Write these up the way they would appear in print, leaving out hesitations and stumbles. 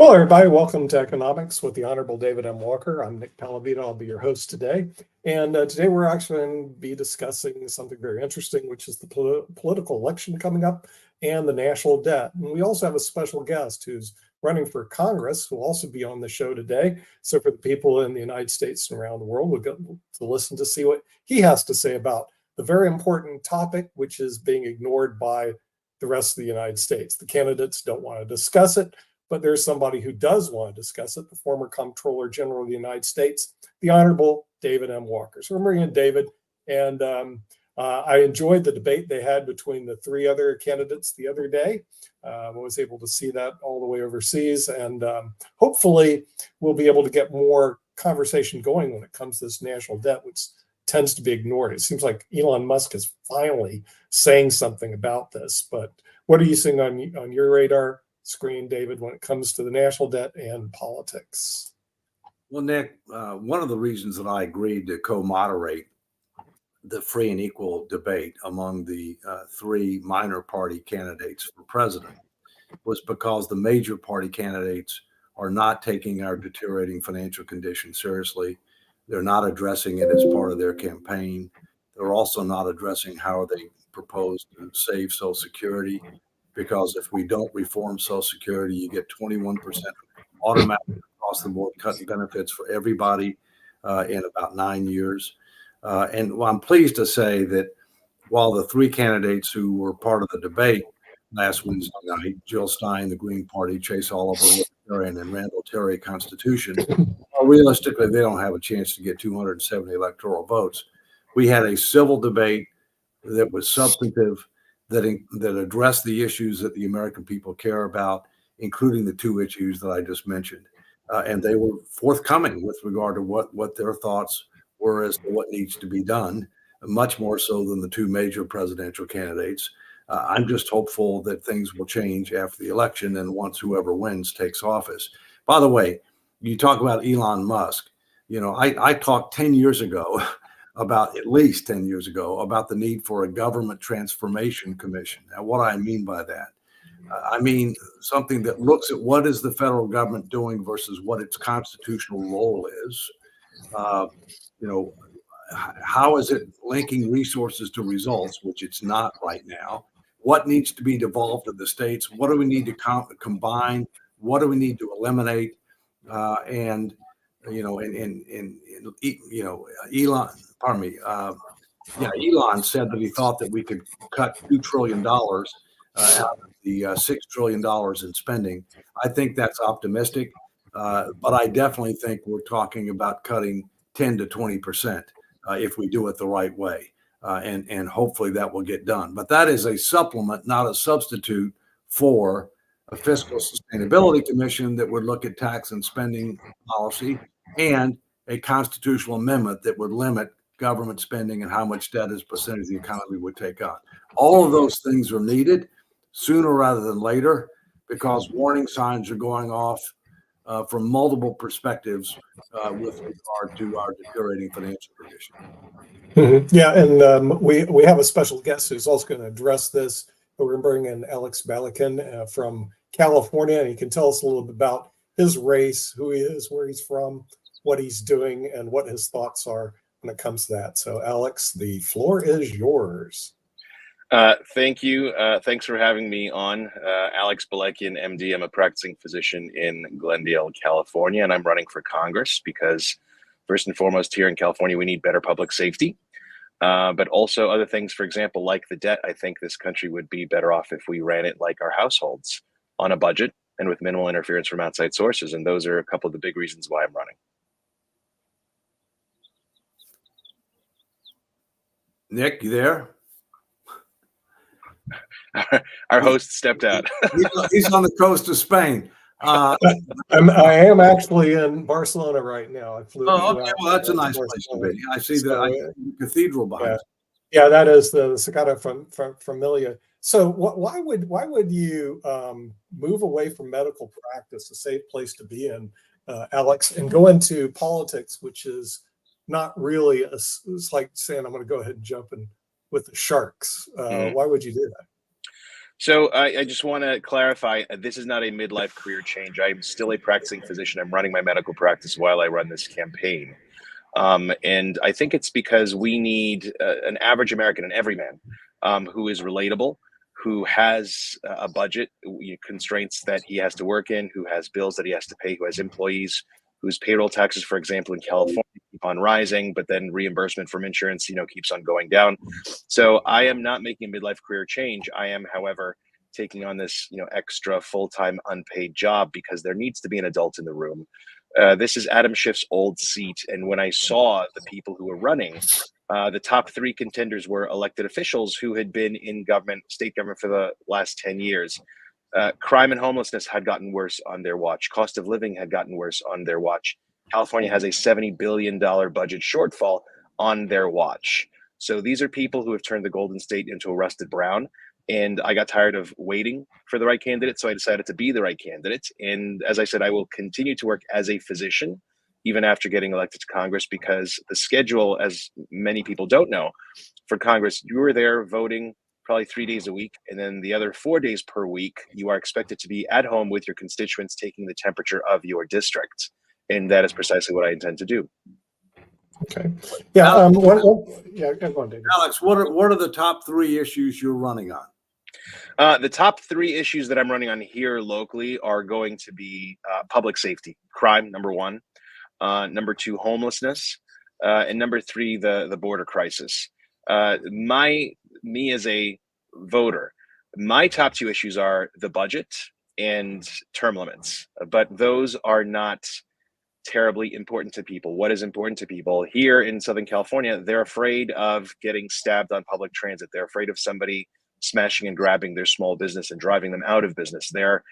Hello, everybody. Welcome to Economics with the Honorable David M. Walker. I'm Nick Palavito. I'll be your host today. And today we're actually going to be discussing something very interesting, which is the political election coming up and the national debt. And we also have a special guest who's running for Congress who will also be on the show today. So for the people in the United States and around the world, we'll get to listen to see what he has to say about the very important topic, which is being ignored by the rest of the United States. The candidates don't want to discuss it, but there's somebody who does want to discuss it, the former Comptroller General of the United States, the Honorable David M. Walker. So we're bringing in David, and I enjoyed the debate they had between the three other candidates the other day. I was able to see that all the way overseas, and hopefully we'll be able to get more conversation going when it comes to this national debt, which tends to be ignored. It seems like Elon Musk is finally saying something about this, but what are you seeing on your radar screen, David, when it comes to the national debt and politics? Well, Nick, one of the reasons that I agreed to co-moderate the free and equal debate among the three minor party candidates for president was because the major party candidates are not taking our deteriorating financial condition seriously. They're not addressing it as part of their campaign. They're also not addressing how they propose to save Social Security, because if we don't reform Social Security, you get 21% automatic across the board cutting benefits for everybody in about 9 years. And I'm pleased to say that while the three candidates who were part of the debate last Wednesday night, Jill Stein, the Green Party, Chase Oliver, Libertarian, and Randall Terry, Constitution, realistically, they don't have a chance to get 270 electoral votes. We had a civil debate that was substantive, that address the issues that the American people care about, including the two issues that I just mentioned. And they were forthcoming with regard to what their thoughts were as to what needs to be done, much more so than the two major presidential candidates. I'm just hopeful that things will change after the election and once whoever wins takes office. By the way, you talk about Elon Musk. You know, I talked 10 years ago at least 10 years ago, about the need for a government transformation commission. Now, what I mean by that, I mean something that looks at what is the federal government doing versus what its constitutional role is. How is it linking resources to results, which it's not right now? What needs to be devolved to the states? What do we need to combine? What do we need to eliminate? Elon said that he thought that we could cut $2 trillion out of the $6 trillion in spending. I think that's optimistic, but I definitely think we're talking about cutting 10 to 20% if we do it the right way, and hopefully that will get done. But that is a supplement, not a substitute for a fiscal sustainability commission that would look at tax and spending policy, and a constitutional amendment that would limit government spending and how much debt as percentage of the economy would take on. All of those things are needed sooner rather than later, because warning signs are going off from multiple perspectives with regard to our deteriorating financial condition. Mm-hmm. Yeah, and we have a special guest who's also going to address this. We're going to bring in Alex Balakin from California, and he can tell us a little bit about his race, who he is, where he's from, what he's doing, and what his thoughts are when it comes to that. So, Alex, the floor is yours. Thank you. Thanks for having me on. Alex Balakian, MD. I'm a practicing physician in Glendale, California, and I'm running for Congress because, first and foremost, here in California, we need better public safety, but also other things, for example, like the debt. I think this country would be better off if we ran it like our households, on a budget and with minimal interference from outside sources. And those are a couple of the big reasons why I'm running. Nick, you there? Our host stepped out. He's on the coast of Spain. I am actually in Barcelona right now. I flew. Okay. Well, that's a nice place to be. I see the cathedral behind. Yeah, that is the Sagrada Familia. So, why would you move away from medical practice, a safe place to be in, Alex, and go into politics, which is not really it's like saying I'm going to go ahead and jump in with the sharks. Why would you do that? So I just want to clarify, this is not a midlife career change. I'm still a practicing physician. I'm running my medical practice while I run this campaign. And I think it's because we need an average American, an everyman, who is relatable, who has a budget constraints that he has to work in, who has bills that he has to pay, who has employees, whose payroll taxes, for example, in California keep on rising, but then reimbursement from insurance, keeps on going down. So I am not making a midlife career change. I am, however, taking on this, extra full-time unpaid job because there needs to be an adult in the room. This is Adam Schiff's old seat. And when I saw the people who were running, the top three contenders were elected officials who had been in government, state government for the last 10 years. Crime and homelessness had gotten worse on their watch. Cost of living had gotten worse on their watch. California has a $70 billion budget shortfall on their watch. So these are people who have turned the Golden State into a rusted brown. And I got tired of waiting for the right candidate, so I decided to be the right candidate. And as I said, I will continue to work as a physician, even after getting elected to Congress, because the schedule, as many people don't know, for Congress, you are there voting probably 3 days a week. And then the other 4 days per week, you are expected to be at home with your constituents, taking the temperature of your district. And that is precisely what I intend to do. Okay. Yeah. Go on, David. Alex, what are the top three issues you're running on? The top three issues that I'm running on here locally are going to be public safety, crime, number one, number two, homelessness, and number three, the border crisis. Me as a voter, my top two issues are the budget and term limits, but those are not terribly important to people. What is important to people here in Southern California? They're afraid of getting stabbed on public transit. They're afraid of somebody smashing and grabbing their small business and driving them out of business. They're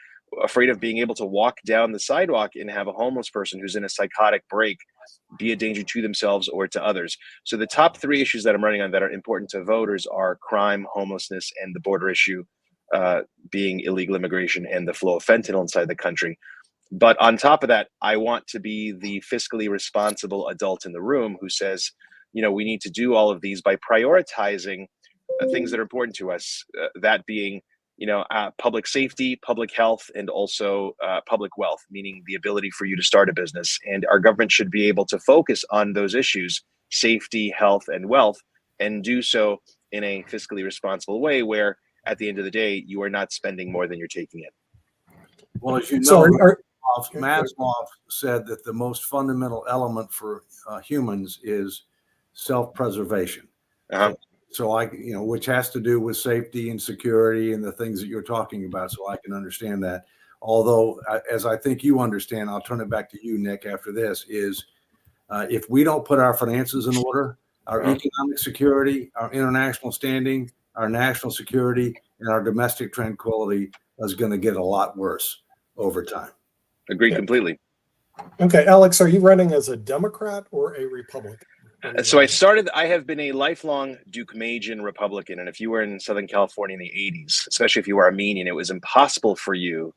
afraid of being able to walk down the sidewalk and have a homeless person who's in a psychotic break be a danger to themselves or to others. So the top three issues that I'm running on that are important to voters are crime, homelessness, and the border issue, being illegal immigration and the flow of fentanyl inside the country. But on top of that, I want to be the fiscally responsible adult in the room who says, we need to do all of these by prioritizing things that are important to us, that being, public safety, public health, and also public wealth, meaning the ability for you to start a business. And our government should be able to focus on those issues, safety, health, and wealth, and do so in a fiscally responsible way where at the end of the day, you are not spending more than you're taking in. Well, as you know, Maslow said that the most fundamental element for humans is self-preservation. Uh-huh. So which has to do with safety and security and the things that you're talking about. So I can understand that. Although, as I think you understand, I'll turn it back to you, Nick, after this, is if we don't put our finances in order, our economic security, our international standing, our national security, and our domestic tranquility is going to get a lot worse over time. Agree completely. Okay, Alex, are you running as a Democrat or a Republican? So I have been a lifelong Duke-Majan Republican. And if you were in Southern California in the 80s, especially if you were Armenian, it was impossible for you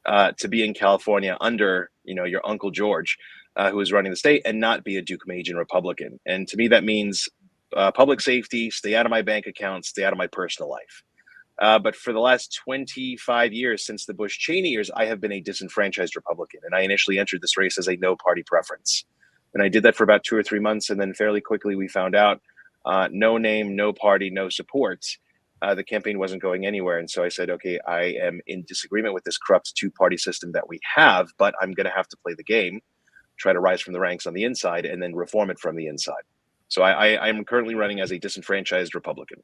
to be in California under, your Uncle George, who was running the state, and not be a Duke-Majan Republican. And to me, that means public safety, stay out of my bank account, stay out of my personal life. But for the last 25 years, since the Bush-Cheney years, I have been a disenfranchised Republican. And I initially entered this race as a no party preference. And I did that for about 2 or 3 months. And then fairly quickly, we found out no name, no party, no support. The campaign wasn't going anywhere. And so I said, okay, I am in disagreement with this corrupt two-party system that we have, but I'm going to have to play the game, try to rise from the ranks on the inside, and then reform it from the inside. So I'm currently running as a disenfranchised Republican.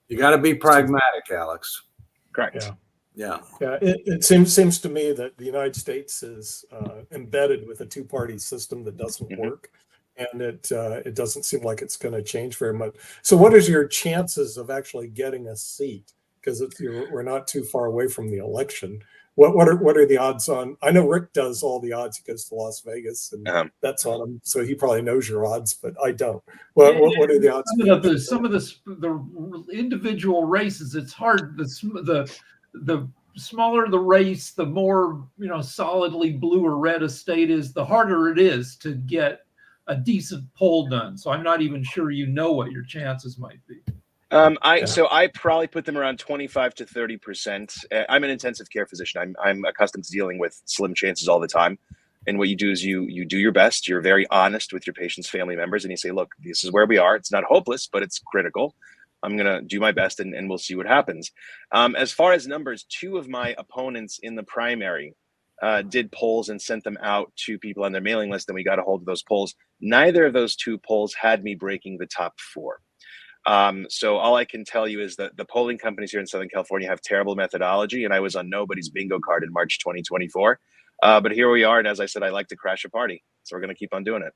You got to be pragmatic, Alex. Correct. Yeah. It seems to me that the United States is embedded with a two-party system that doesn't work, and it doesn't seem like it's going to change very much. So, what is your chances of actually getting a seat? Because we're not too far away from the election. What are the odds on? I know Rick does all the odds. He goes to Las Vegas, and that's on him. So he probably knows your odds, but I don't. What are the odds? Some of the individual races, it's hard. The smaller the race, the more solidly blue or red a state is, the harder it is to get a decent poll done. So I'm not even sure what your chances might be. I probably put them around 25 to 30%. I'm an intensive care physician. I'm accustomed to dealing with slim chances all the time. And what you do is you do your best. You're very honest with your patient's family members, and you say, look, this is where we are. It's not hopeless, but it's critical. I'm going to do my best, and we'll see what happens. As far as numbers, two of my opponents in the primary did polls and sent them out to people on their mailing list, and we got a hold of those polls. Neither of those two polls had me breaking the top four. So all I can tell you is that the polling companies here in Southern California have terrible methodology, and I was on nobody's bingo card in March 2024. But here we are, and as I said, I like to crash a party, so we're going to keep on doing it.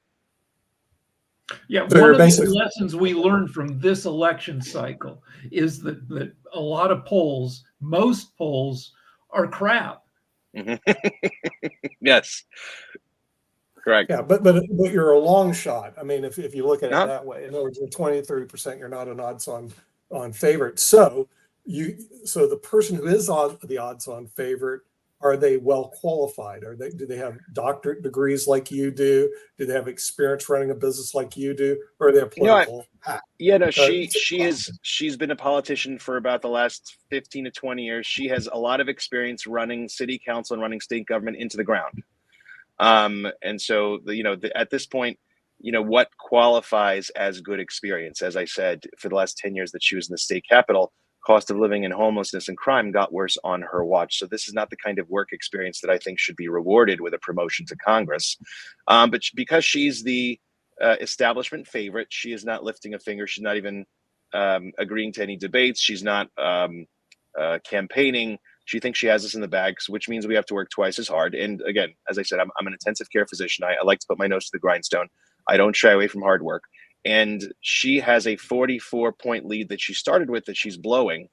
Yeah, So one of basically, the lessons we learned from this election cycle is that a lot of polls, most polls, are crap. Yes, correct. yeah, but you're a long shot. I mean, if you look at it No, that way, in other words, you're 20 to 30%, you're not an odds-on favorite. So the person who is the odds-on favorite, are they well qualified? Do they have doctorate degrees like you do? Do they have experience running a business like you do? Or are they a political hack? Yeah, no, she's been a politician for about the last 15 to 20 years. She has a lot of experience running city council and running state government into the ground. And so at this point, what qualifies as good experience? As I said, for the last 10 years that she was in the state capitol, cost of living and homelessness and crime got worse on her watch. So this is not the kind of work experience that I think should be rewarded with a promotion to Congress. But because she's the establishment favorite, she is not lifting a finger. She's not even agreeing to any debates. She's not campaigning. She thinks she has this in the bag, which means we have to work twice as hard. And again, as I said, I'm an intensive care physician. I like to put my nose to the grindstone. I don't shy away from hard work. And she has a 44-point lead that she started with that she's blowing.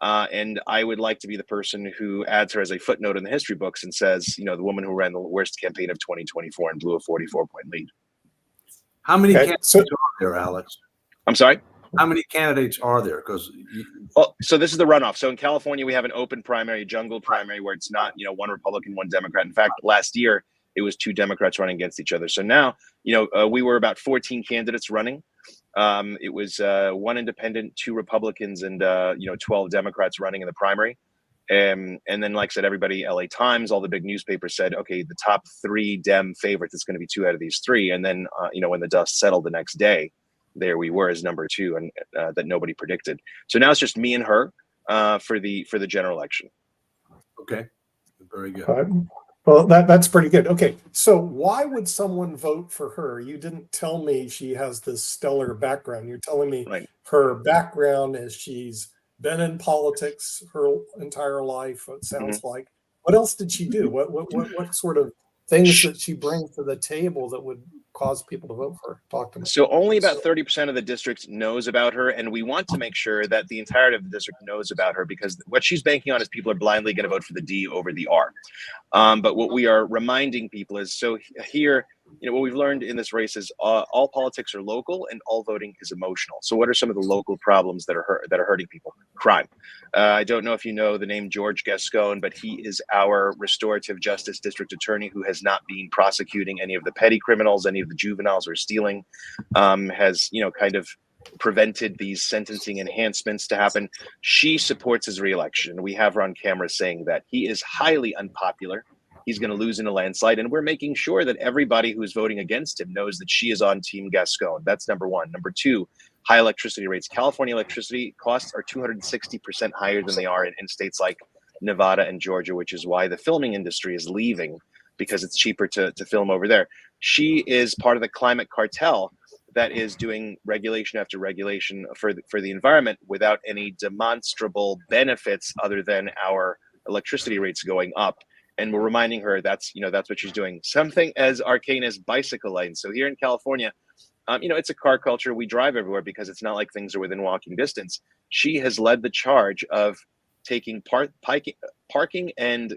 And I would like to be the person who adds her as a footnote in the history books and says, the woman who ran the worst campaign of 2024 and blew a 44-point lead. How many candidates are there, Alex? I'm sorry? How many candidates are there? So this is the runoff. So in California, we have an open primary, jungle primary, where it's not, one Republican, one Democrat. In fact, last year, it was two Democrats running against each other. So now, we were about 14 candidates running. It was one independent, two Republicans, and 12 Democrats running in the primary. And then, like I said, everybody, LA Times, all the big newspapers said, okay, the top three Dem favorites, it's going to be two out of these three. And then, when the dust settled the next day, there we were as number two, and that nobody predicted. So now it's just me and her for the general election. Okay, very good. Well, that's pretty good. Okay, so why would someone vote for her? You didn't tell me she has this stellar background. You're telling me her background is she's been in politics her entire life, it sounds like. What else did she do? What sort of things that she brings to the table that would cause people to vote for her? Talk to me. So only about 30% of the district knows about her, and we want to make sure that the entirety of the district knows about her, because what she's banking on is people are blindly going to vote for the D over the R. But what we are reminding people is, so here, what we've learned in this race is all politics are local and all voting is emotional. So what are some of the local problems that are hurting people? Crime. I don't know if you know the name George Gascon, but he is our restorative justice district attorney who has not been prosecuting any of the petty criminals, any of the juveniles who are stealing, has, kind of prevented these sentencing enhancements to happen. She supports his reelection. We have her on camera saying that he is highly unpopular. He's going to lose in a landslide, and we're making sure that everybody who's voting against him knows that she is on Team Gascon. That's number one. Number two, high electricity rates. California electricity costs are 260% higher than they are in states like Nevada and Georgia, which is why the filming industry is leaving, because it's cheaper to film over there. She is part of the climate cartel that is doing regulation after regulation for the environment without any demonstrable benefits other than our electricity rates going up. And we're reminding her that's what she's doing. Something as arcane as bicycle lanes. So here in California, it's a car culture. We drive everywhere because it's not like things are within walking distance. She has led the charge of taking parking and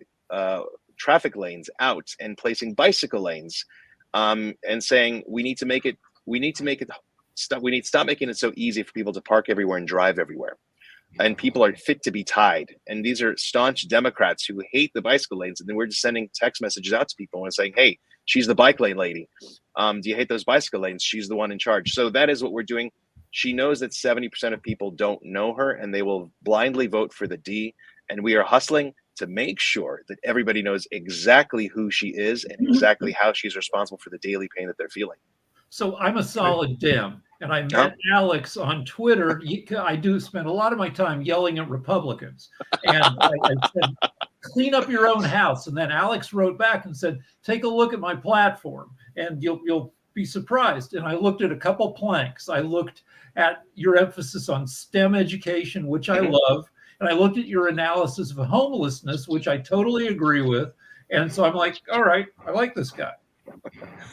traffic lanes out and placing bicycle lanes, and saying we need to stop making it so easy for people to park everywhere and drive everywhere. And people are fit to be tied. And these are staunch Democrats who hate the bicycle lanes. And then we're just sending text messages out to people and saying, hey, she's the bike lane lady. Do you hate those bicycle lanes? She's the one in charge. So that is what we're doing. She knows that 70% of people don't know her and they will blindly vote for the D. And we are hustling to make sure that everybody knows exactly who she is and exactly how she's responsible for the daily pain that they're feeling. So I'm a solid Dem, and I Huh? met Alex on Twitter. I do spend a lot of my time yelling at Republicans, and I said, "Clean up your own house." And then Alex wrote back and said, "Take a look at my platform, and you'll be surprised." And I looked at a couple planks. I looked at your emphasis on STEM education, which I love, and I looked at your analysis of homelessness, which I totally agree with. And so I'm like, all right, I like this guy.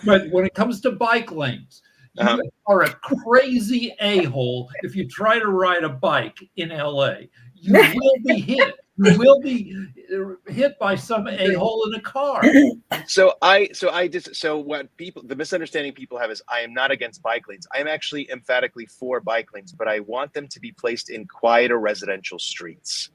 But when it comes to bike lanes, you are a crazy a-hole if you try to ride a bike in LA. You will be hit. You will be hit by some a-hole in a car. So what people, the misunderstanding people have is I am not against bike lanes. I am actually emphatically for bike lanes, but I want them to be placed in quieter residential streets.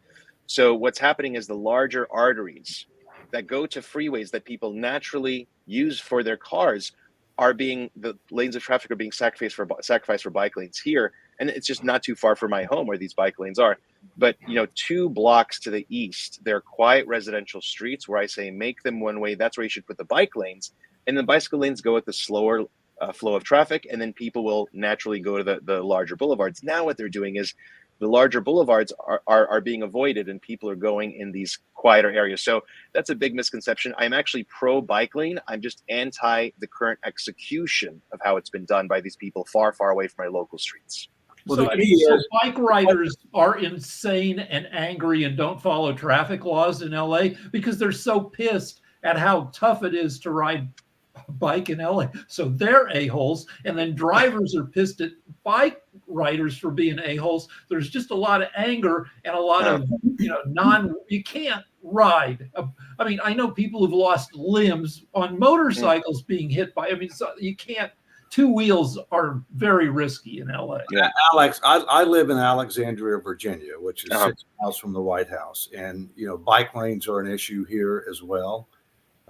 So what's happening is the larger arteries that go to freeways that people naturally use for their cars the lanes of traffic are being sacrificed for bike lanes here. And it's just not too far from my home where these bike lanes are. But, 2 blocks to the east, they're quiet residential streets where I say make them one way. That's where you should put the bike lanes. And the bicycle lanes go with the slower flow of traffic. And then people will naturally go to the larger boulevards. Now what they're doing is the larger boulevards are being avoided and people are going in these quieter areas. So that's a big misconception. I'm actually pro bike lane. I'm just anti the current execution of how it's been done by these people far, far away from my local streets. Well, So bike riders are insane and angry and don't follow traffic laws in LA because they're so pissed at how tough it is to ride a bike in LA. So they're a-holes, and then drivers are pissed at bike riders for being a-holes. There's just a lot of anger and a lot of, you can't ride. I mean, I know people who've lost limbs on motorcycles being hit by, so you can't. 2 wheels are very risky in LA. Yeah, Alex, I live in Alexandria, Virginia, which is 6 miles from the White House. And, bike lanes are an issue here as well.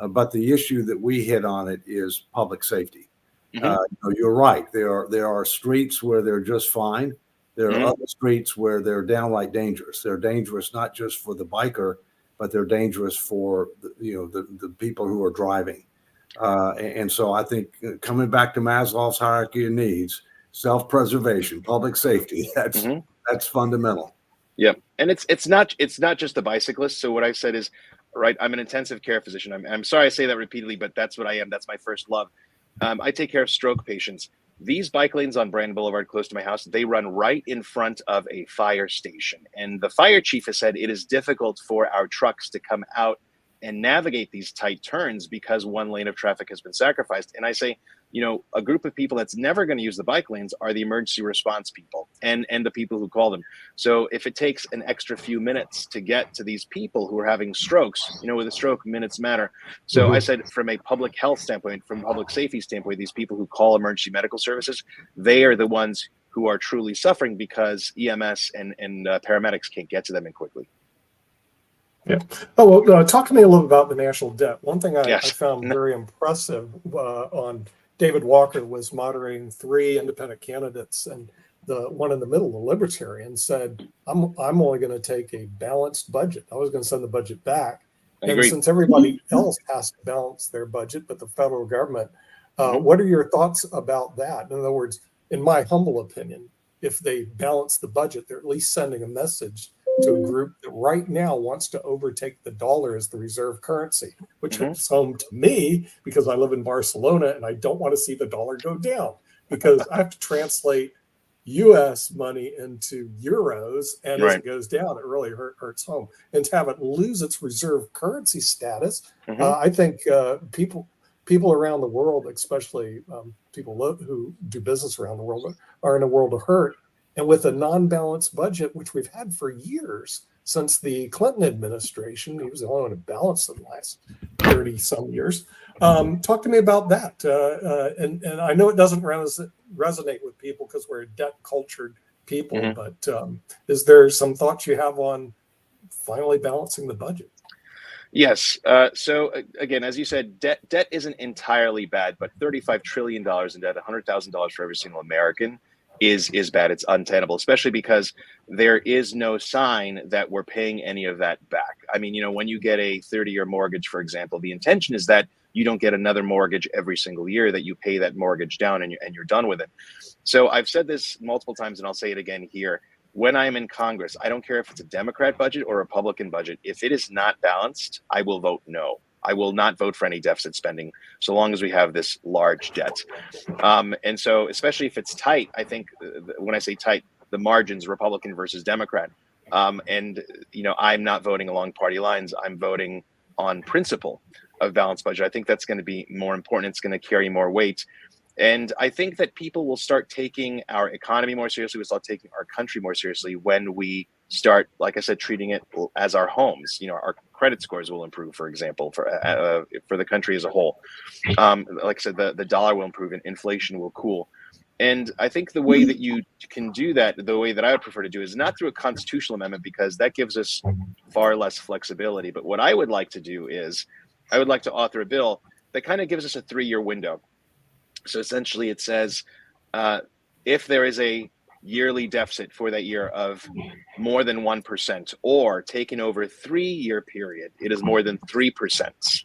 But the issue that we hit on it is public safety. You're right. There are streets where they're just fine. There are other streets where they're downright dangerous. They're dangerous not just for the biker, but they're dangerous for the people who are driving. And so I think coming back to Maslow's hierarchy of needs, self-preservation, public safety, that's fundamental. Yep. And it's not just the bicyclists. So what I've said is, right, I'm an intensive care physician. I'm sorry I say that repeatedly, but that's what I am. That's my first love. I take care of stroke patients. These bike lanes on Brandon Boulevard close to my house, they run right in front of a fire station. And the fire chief has said it is difficult for our trucks to come out and navigate these tight turns because one lane of traffic has been sacrificed. And I say, a group of people that's never going to use the bike lanes are the emergency response people and the people who call them. So if it takes an extra few minutes to get to these people who are having strokes, with a stroke, minutes matter. So I said, from a public health standpoint, from a public safety standpoint, these people who call emergency medical services, they are the ones who are truly suffering because EMS and paramedics can't get to them quickly. Yeah. Oh, well, talk to me a little about the national debt. One thing I found very impressive on David Walker was moderating 3 independent candidates, and the one in the middle, the libertarian, said, I'm only going to take a balanced budget. I was going to send the budget back. And since everybody else has to balance their budget, but the federal government, what are your thoughts about that? In other words, in my humble opinion, if they balance the budget, they're at least sending a message to a group that right now wants to overtake the dollar as the reserve currency, which is home to me because I live in Barcelona and I don't want to see the dollar go down because I have to translate US money into euros, and as it goes down, it really hurts home. And to have it lose its reserve currency status, I think people around the world, especially people who do business around the world, are in a world of hurt. And with a non-balanced budget, which we've had for years since the Clinton administration, he was the only one to balance in the last 30-some years. Talk to me about that. And I know it doesn't resonate with people because we're a debt-cultured people, but is there some thoughts you have on finally balancing the budget? Yes. So again, as you said, debt isn't entirely bad, but $35 trillion in debt, $100,000 for every single American, is bad. It's untenable, especially because there is no sign that we're paying any of that back. I mean, when you get a 30-year mortgage, for example, the intention is that you don't get another mortgage every single year, that you pay that mortgage down and you're done with it. So I've said this multiple times, and I'll say it again here. When I'm in Congress, I don't care if it's a Democrat budget or a Republican budget. If it is not balanced, I will vote no. I will not vote for any deficit spending so long as we have this large debt. And so, especially if it's tight, I think when I say tight, the margins, Republican versus Democrat. And I'm not voting along party lines. I'm voting on principle of balanced budget. I think that's going to be more important. It's going to carry more weight. And I think that people will start taking our economy more seriously. We'll start taking our country more seriously when we start, like I said, treating it as our homes. Our credit scores will improve, for example, for the country as a whole. Like I said, the dollar will improve and inflation will cool. And I think the way that you can do that, the way that I would prefer to do, is not through a constitutional amendment, because that gives us far less flexibility. But what I would like to do is I would like to author a bill that kind of gives us a 3-year window. So essentially it says if there is a yearly deficit for that year of more than 1%, or taken over a 3-year period, it is more than 3%,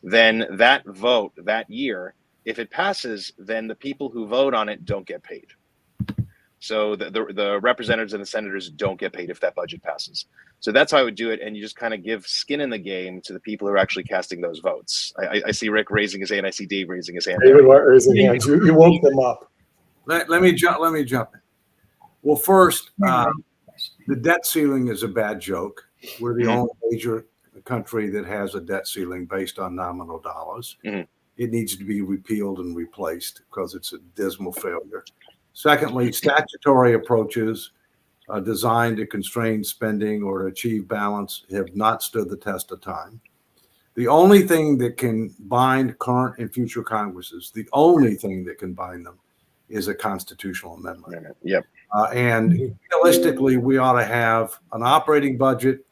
then that vote that year, if it passes, then the people who vote on it don't get paid. So the representatives and the senators don't get paid if that budget passes. So that's how I would do it. And you just kind of give skin in the game to the people who are actually casting those votes. I see Rick raising his hand. I see Dave raising his hand. David raising hands. You woke them up. Let me jump in. Well, first, the debt ceiling is a bad joke. We're the only major country that has a debt ceiling based on nominal dollars. It needs to be repealed and replaced because it's a dismal failure. Secondly, statutory approaches designed to constrain spending or to achieve balance have not stood the test of time. The only thing that can bind current and future Congresses, the only thing that can bind them, is a constitutional amendment. Yep. And realistically, we ought to have an operating budget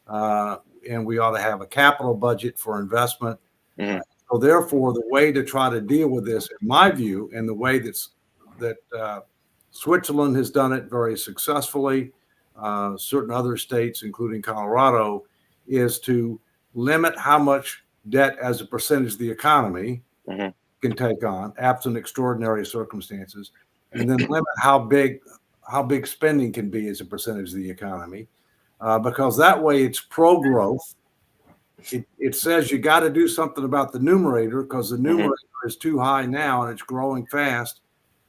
and we ought to have a capital budget for investment. So therefore, the way to try to deal with this, in my view, and the way that Switzerland has done it very successfully, certain other states, including Colorado, is to limit how much debt as a percentage of the economy can take on, absent extraordinary circumstances, and then limit how big spending can be as a percentage of the economy, because that way it's pro-growth. It says you got to do something about the numerator because the numerator is too high now and it's growing fast,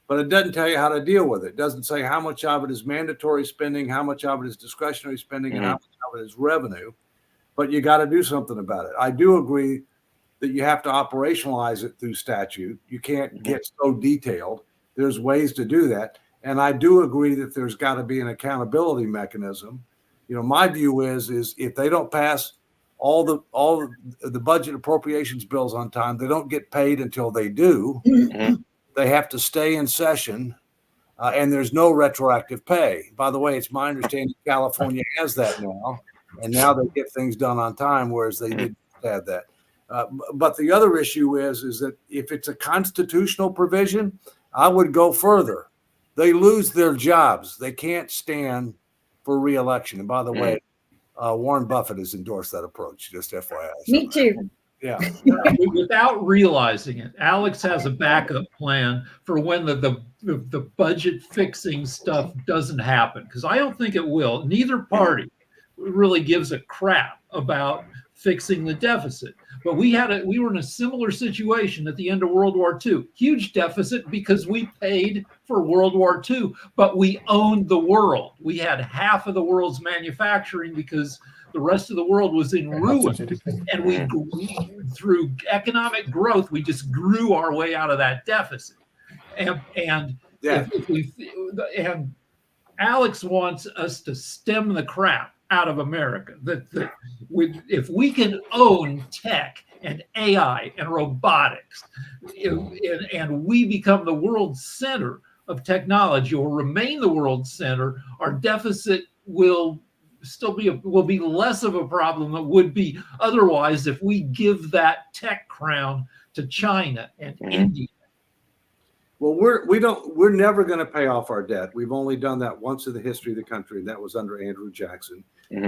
but it doesn't tell you how to deal with it. It doesn't say how much of it is mandatory spending, how much of it is discretionary spending, and how much of it is revenue, but you got to do something about it. I do agree that you have to operationalize it through statute. You can't get so detailed. There's ways to do that. And I do agree that there's got to be an accountability mechanism. My view is if they don't pass all the budget appropriations bills on time, they don't get paid until they do. They have to stay in session, and there's no retroactive pay. By the way, it's my understanding California has that now, and now they get things done on time, whereas they didn't have that. But the other issue is that if it's a constitutional provision, I would go further. They lose their jobs. They can't stand for re-election. And by the way, Warren Buffett has endorsed that approach, just FYI. Me too. Yeah. Without realizing it, Alex has a backup plan for when the budget fixing stuff doesn't happen, because I don't think it will. Neither party really gives a crap about fixing the deficit. But we were in a similar situation at the end of World War II. Huge deficit because we paid for World War II, but we owned the world. We had half of the world's manufacturing because the rest of the world was in ruin. And we grew, through economic growth, we just grew our way out of that deficit. And Alex wants us to stem the crap out of America. If we can own tech and AI and robotics, and we become the world center of technology, or remain the world center, our deficit will be less of a problem than it would be otherwise if we give that tech crown to China and India. Well, we're never going to pay off our debt. We've only done that once in the history of the country, and that was under Andrew Jackson. Mhm.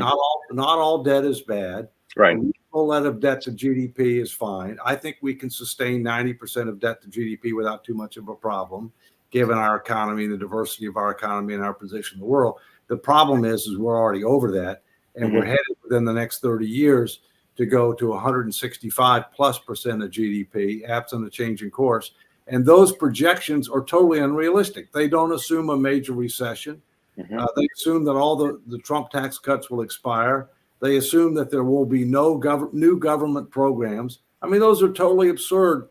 Not all debt is bad. Right. A reasonable level of debt to GDP is fine. I think we can sustain 90% of debt to GDP without too much of a problem, given our economy, the diversity of our economy, and our position in the world. The problem is we're already over that, and we're headed within the next 30 years to go to 165+% of GDP, absent a change in course. And those projections are totally unrealistic. They don't assume a major recession. They assume that all the Trump tax cuts will expire. They assume that there will be no new government programs. I mean, those are totally absurd,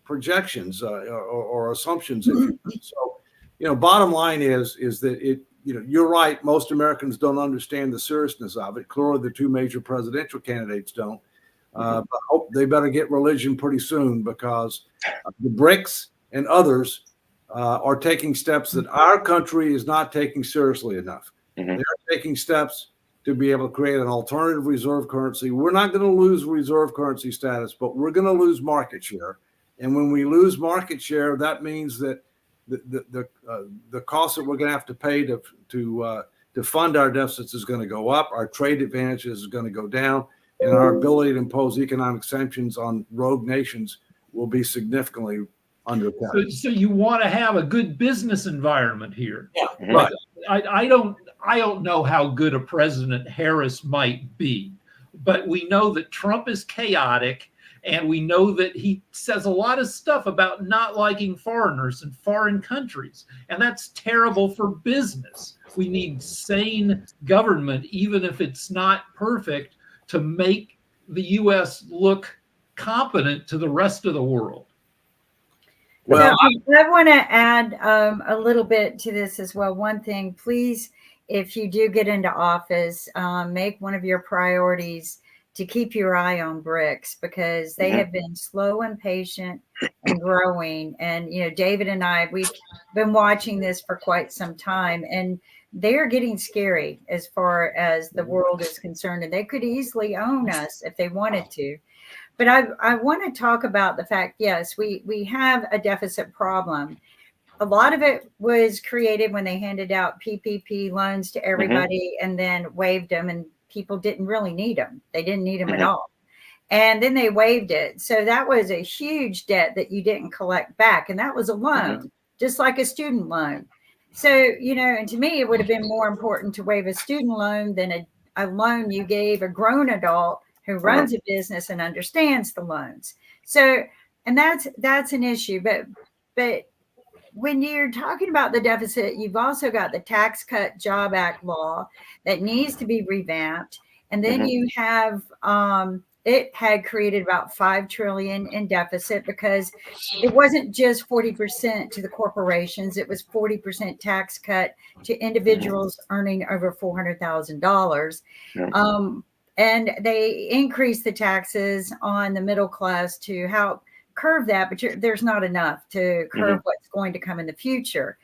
projections or assumptions. If you so, bottom line is that you're right. Most Americans don't understand the seriousness of it. Clearly, the two major presidential candidates don't. But I hope they better get religion pretty soon, because the BRICS and others are taking steps that our country is not taking seriously enough. They're taking steps to be able to create an alternative reserve currency. We're not going to lose reserve currency status, but we're going to lose market share. And when we lose market share, that means that the cost that we're going to have to pay to fund our deficits is going to go up. Our trade advantages is going to go down, and our ability to impose economic sanctions on rogue nations will be significantly undercut. So you want to have a good business environment here. Yeah, right. I don't know how good a President Harris might be, but we know that Trump is chaotic, and we know that he says a lot of stuff about not liking foreigners and foreign countries, and that's terrible for business. We need sane government, even if it's not perfect, to make the U.S. look competent to the rest of the world. Well, I want to add a little bit to this as well. One thing, please, if you do get into office, make one of your priorities to keep your eye on BRICS, because they have been slow and patient and growing. And, David and I, we've been watching this for quite some time, and they're getting scary as far as the world is concerned, and they could easily own us if they wanted to. But I want to talk about the fact, yes, we have a deficit problem. A lot of it was created when they handed out PPP loans to everybody and then waived them, and people didn't really need them. They didn't need them at all. And then they waived it. So that was a huge debt that you didn't collect back. And that was a loan, just like a student loan. So, and to me, it would have been more important to waive a student loan than a loan you gave a grown adult who runs a business and understands the loans. So, and that's an issue. But when you're talking about the deficit, you've also got the Tax Cut Job Act law that needs to be revamped. And then you have, it had created about $5 trillion in deficit, because it wasn't just 40% to the corporations. It was 40% tax cut to individuals earning over $400,000. And they increased the taxes on the middle class to help curve that, but there's not enough to curve what's going to come in the future.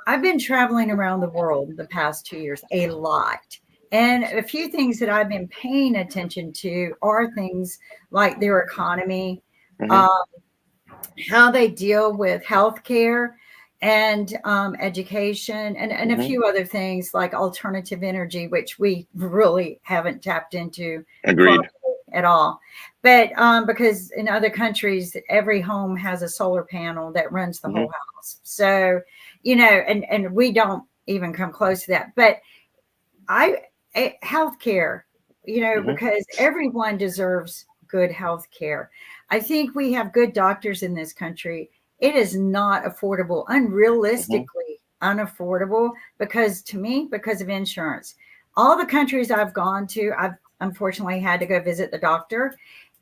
I've been traveling around the world the past 2 years a lot. And a few things that I've been paying attention to are things like their economy, how they deal with healthcare and education, and a few other things like alternative energy, which we really haven't tapped into at all. But because in other countries, every home has a solar panel that runs the whole house. So, and we don't even come close to that. But healthcare, because everyone deserves good healthcare. I think we have good doctors in this country. It is not affordable, unrealistically unaffordable, because of insurance. All the countries I've gone to, I've unfortunately had to go visit the doctor,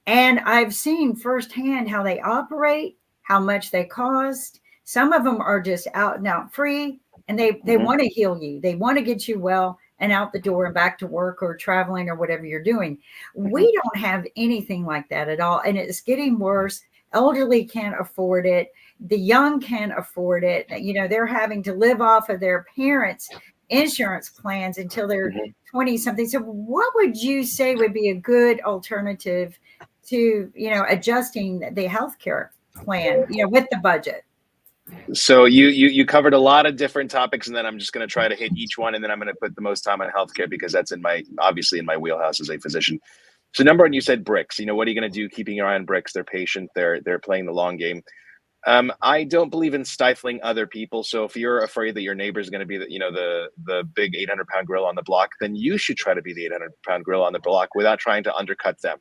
and I've seen firsthand how they operate, how much they cost. Some of them are just out and out free, and they want to heal you. They want to get you well and out the door and back to work or traveling or whatever you're doing. We don't have anything like that at all, and it's getting worse. Elderly can't afford it. The young can't afford it. They're having to live off of their parents' insurance plans until they're 20 something. So what would you say would be a good alternative to, adjusting the healthcare? plan, with the budget? So you covered a lot of different topics, and then I'm just going to try to hit each one, and then I'm going to put the most time on healthcare because that's obviously in my wheelhouse as a physician. So number one, you said BRICS. What are you going to do? Keeping your eye on BRICS. They're patient. They're playing the long game. I don't believe in stifling other people. So if you're afraid that your neighbor is going to be the big 800-pound gorilla on the block, then you should try to be the 800-pound gorilla on the block without trying to undercut them.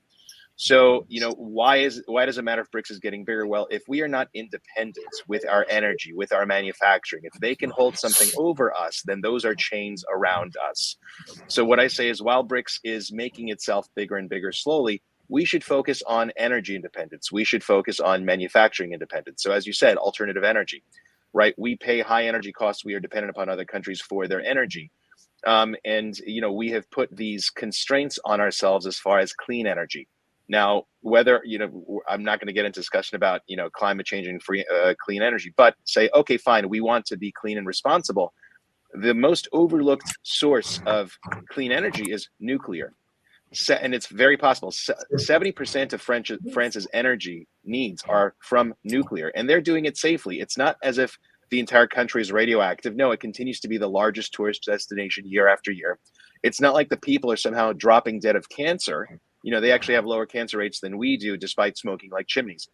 So, why does it matter if BRICS is getting bigger? Well, if we are not independent with our energy, with our manufacturing, if they can hold something over us, then those are chains around us. So what I say is, while BRICS is making itself bigger and bigger slowly, we should focus on energy independence. We should focus on manufacturing independence. So as you said, alternative energy, right? We pay high energy costs. We are dependent upon other countries for their energy. And we have put these constraints on ourselves as far as clean energy. Now, whether, I'm not going to get into discussion about, climate change and clean energy, but say, okay, fine, we want to be clean and responsible. The most overlooked source of clean energy is nuclear. And it's very possible 70% of France's energy needs are from nuclear, and they're doing it safely. It's not as if the entire country is radioactive. No, it continues to be the largest tourist destination year after year. It's not like the people are somehow dropping dead of cancer. They actually have lower cancer rates than we do, despite smoking like chimneys.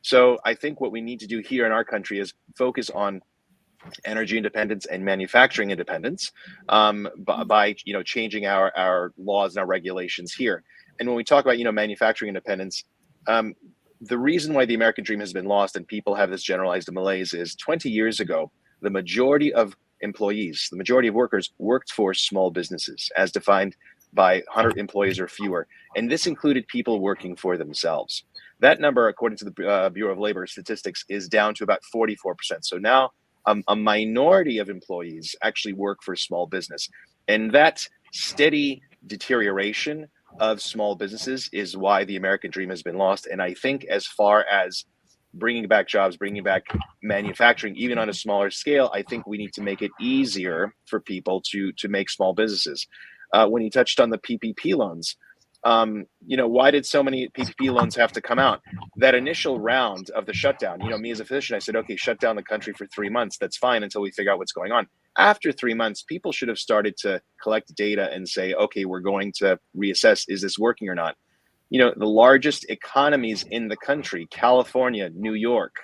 So I think what we need to do here in our country is focus on energy independence and manufacturing independence by changing our laws and our regulations here. And when we talk about manufacturing independence, the reason why the American dream has been lost and people have this generalized malaise is 20 years ago, the majority of employees, the majority of workers worked for small businesses as defined by 100 employees or fewer. And this included people working for themselves. That number, according to the Bureau of Labor Statistics, is down to about 44%. So now a minority of employees actually work for small business. And that steady deterioration of small businesses is why the American dream has been lost. And I think as far as bringing back jobs, bringing back manufacturing, even on a smaller scale, I think we need to make it easier for people to make small businesses. When you touched on the PPP loans, why did so many PPP loans have to come out? That initial round of the shutdown, me as a physician, I said, okay, shut down the country for 3 months. That's fine until we figure out what's going on. After 3 months, people should have started to collect data and say, okay, we're going to reassess, is this working or not? The largest economies in the country, California, New York,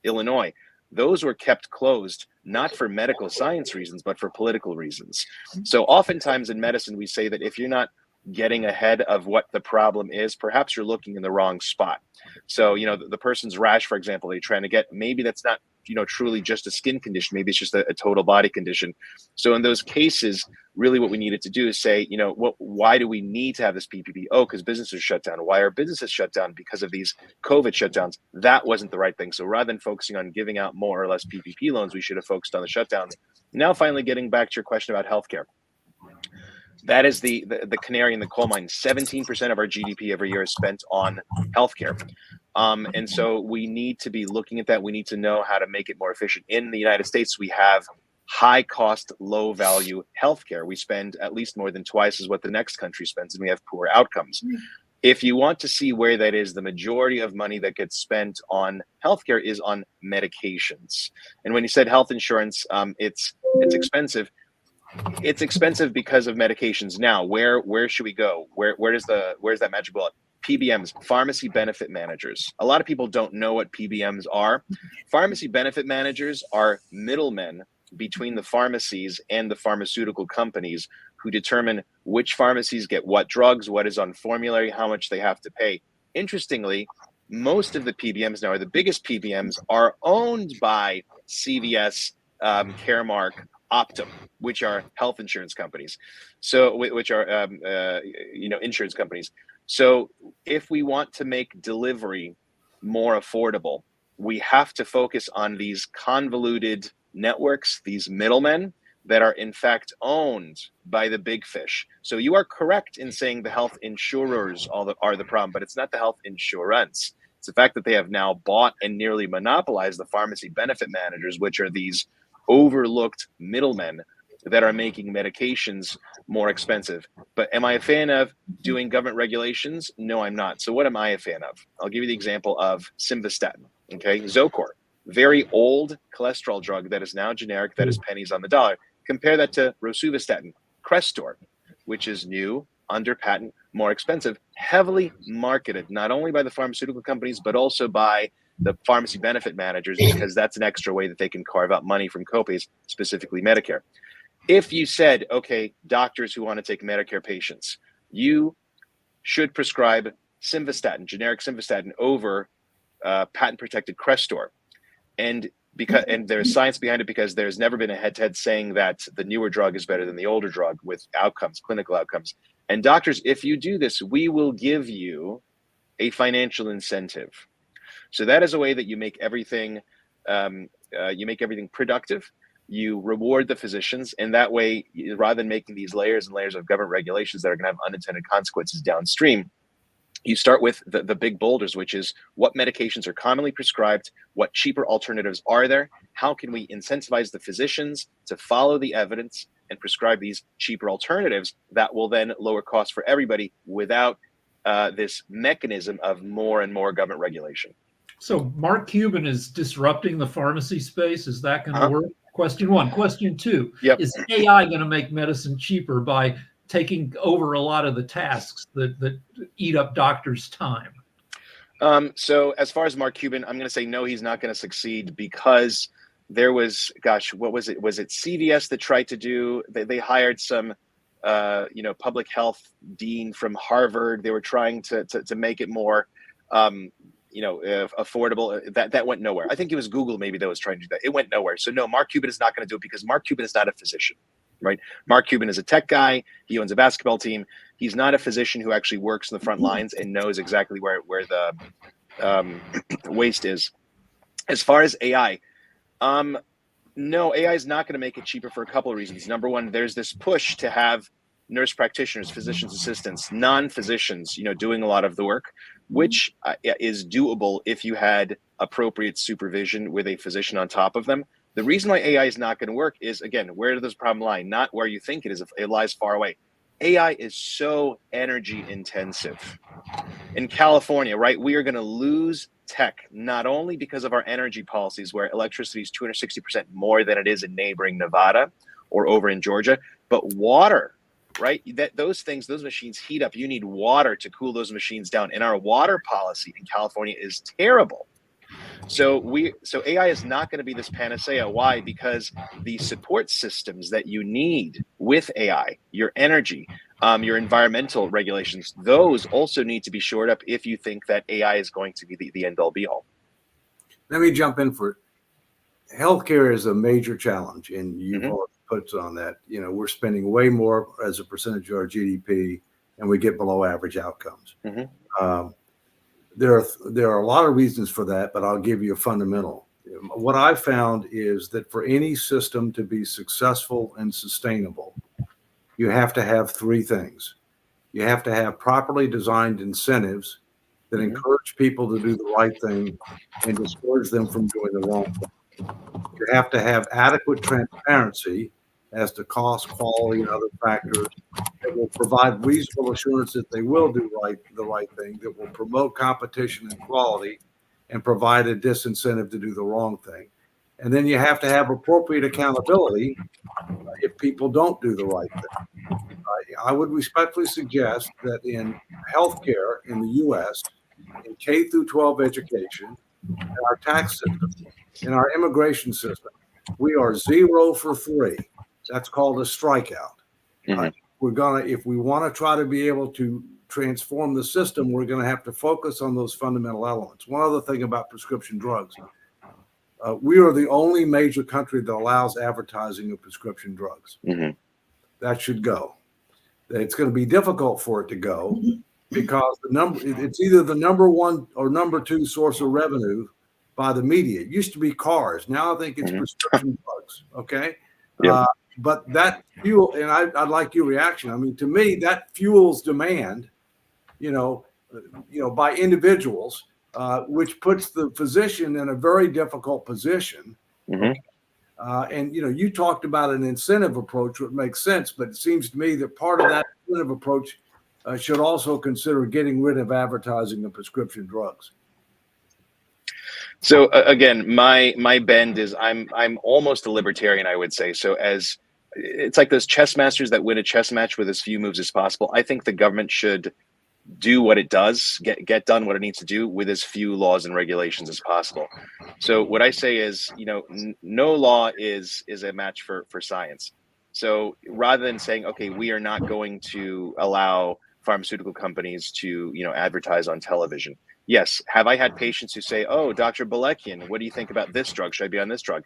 Illinois, those were kept closed, not for medical science reasons, but for political reasons. So oftentimes in medicine, we say that if you're not getting ahead of what the problem is, perhaps you're looking in the wrong spot. So, the person's rash, for example, they're trying to get, maybe that's not, truly just a skin condition. Maybe it's just a total body condition. So in those cases, really what we needed to do is say, why do we need to have this PPP? Oh, because businesses shut down. Why are businesses shut down? Because of these COVID shutdowns. That wasn't the right thing. So rather than focusing on giving out more or less PPP loans, we should have focused on the shutdowns. Now, finally, getting back to your question about healthcare. That is the canary in the coal mine. 17% of our GDP every year is spent on healthcare. And so we need to be looking at that. We need to know how to make it more efficient. In the United States, we have high cost, low value healthcare. We spend at least more than twice as what the next country spends, and we have poor outcomes. If you want to see where that is, the majority of money that gets spent on healthcare is on medications. And when you said health insurance, it's expensive. It's expensive because of medications. Now, where should we go? Where's that magic bullet? PBMs, pharmacy benefit managers. A lot of people don't know what PBMs are. Pharmacy benefit managers are middlemen between the pharmacies and the pharmaceutical companies who determine which pharmacies get what drugs, what is on formulary, how much they have to pay. Interestingly, most of the PBMs now, or the biggest PBMs, are owned by CVS, Caremark, Optum, which are health insurance companies. So, which are insurance companies. So, if we want to make delivery more affordable, we have to focus on these convoluted networks, these middlemen that are in fact owned by the big fish. So you are correct in saying the health insurers are the problem, but it's not the health insurance. It's the fact that they have now bought and nearly monopolized the pharmacy benefit managers, which are these overlooked middlemen that are making medications more expensive. But am I a fan of doing government regulations? No, I'm not. So what am I a fan of? I'll give you the example of simvastatin. Okay, Zocor, very old cholesterol drug that is now generic, that is pennies on the dollar. Compare that to rosuvastatin, Crestor, which is new, under patent, more expensive, heavily marketed, not only by the pharmaceutical companies, but also by the pharmacy benefit managers, because that's an extra way that they can carve out money from copays, specifically Medicare. If you said, okay, doctors who want to take Medicare patients, you should prescribe simvastatin, generic simvastatin, over patent-protected Crestor, and there's science behind it, because there's never been a head-to-head saying that the newer drug is better than the older drug with outcomes, clinical outcomes. And doctors, if you do this, we will give you a financial incentive. So that is a way that you make everything productive. You reward the physicians, and that way, rather than making these layers and layers of government regulations that are going to have unintended consequences downstream, you start with the big boulders, which is what medications are commonly prescribed, what cheaper alternatives are there, how can we incentivize the physicians to follow the evidence and prescribe these cheaper alternatives that will then lower costs for everybody without this mechanism of more and more government regulation. So Mark Cuban is disrupting the pharmacy space. Is that going to work? Question one. Question two, is AI going to make medicine cheaper by taking over a lot of the tasks that eat up doctors' time? So as far as Mark Cuban, I'm going to say no, he's not going to succeed, because there was, gosh, what was it? Was it CVS that tried to do? They hired some, public health dean from Harvard. They were trying to make it more, affordable. That went nowhere. I think it was Google maybe that was trying to do that. It went nowhere. So no, Mark Cuban is not going to do it, because Mark Cuban is not a physician. Right. Mark Cuban is a tech guy. He owns a basketball team. He's not a physician who actually works in the front lines and knows exactly where the waste is. As far as AI, no, AI is not going to make it cheaper for a couple of reasons. Number one, there's this push to have nurse practitioners, physician's assistants, non-physicians, doing a lot of the work, which is doable if you had appropriate supervision with a physician on top of them. The reason why AI is not going to work is, again, where does the problem lie? Not where you think it is. It lies far away. AI is so energy intensive. In California, right, we are going to lose tech, not only because of our energy policies, where electricity is 260% more than it is in neighboring Nevada or over in Georgia, but water, right? Those machines heat up. You need water to cool those machines down. And our water policy in California is terrible. So AI is not going to be this panacea. Why? Because the support systems that you need with AI, your energy, your environmental regulations, those also need to be shored up if you think that AI is going to be the end all be all. Let me jump in for it. Healthcare is a major challenge, and you've already put on that. We're spending way more as a percentage of our GDP, and we get below average outcomes. There are a lot of reasons for that, but I'll give you a fundamental. What I found is that for any system to be successful and sustainable, you have to have three things. You have to have properly designed incentives that encourage people to do the right thing and discourage them from doing the wrong thing. You have to have adequate transparency as to cost, quality, and other factors that will provide reasonable assurance that they will do the right thing, that will promote competition and quality and provide a disincentive to do the wrong thing. And then you have to have appropriate accountability if people don't do the right thing. I would respectfully suggest that in healthcare in the U.S., in K through 12 education, in our tax system, in our immigration system, we are 0 for 3. That's called a strikeout. If we want to try to be able to transform the system, we're going to have to focus on those fundamental elements. One other thing about prescription drugs. We are the only major country that allows advertising of prescription drugs. That should go. It's going to be difficult for it to go because it's either the number one or number two source of revenue by the media. It used to be cars. Now I think it's prescription drugs. Okay. But that fuel, and I'd like your reaction. I mean, to me, that fuels demand, by individuals, which puts the physician in a very difficult position. And you talked about an incentive approach, which makes sense, but it seems to me that part of that incentive approach should also consider getting rid of advertising of prescription drugs. So again, my bend is I'm almost a libertarian, I would say. So as it's like those chess masters that win a chess match with as few moves as possible. I think the government should do what it does, get done what it needs to do with as few laws and regulations as possible. So what I say is, no law is a match for science. So rather than saying, okay, we are not going to allow pharmaceutical companies to, advertise on television. Yes. Have I had patients who say, oh, Dr. Balekian, what do you think about this drug? Should I be on this drug?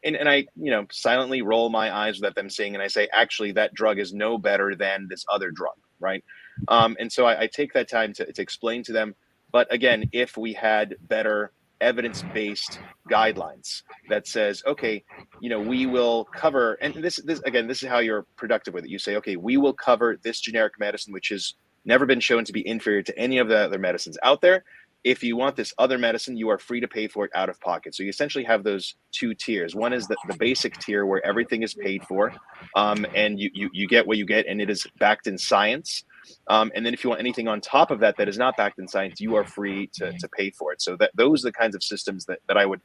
And I, silently roll my eyes at them saying, and I say, actually, that drug is no better than this other drug, right? And so I take that time to explain to them. But again, if we had better evidence-based guidelines that says, okay, we will cover, and this again, this is how you're productive with it. You say, okay, we will cover this generic medicine, which has never been shown to be inferior to any of the other medicines out there. If you want this other medicine, you are free to pay for it out of pocket. So you essentially have those two tiers. One is the basic tier where everything is paid for, and you get what you get, and it is backed in science. And then if you want anything on top of that that is not backed in science, you are free to pay for it. So those are the kinds of systems that I would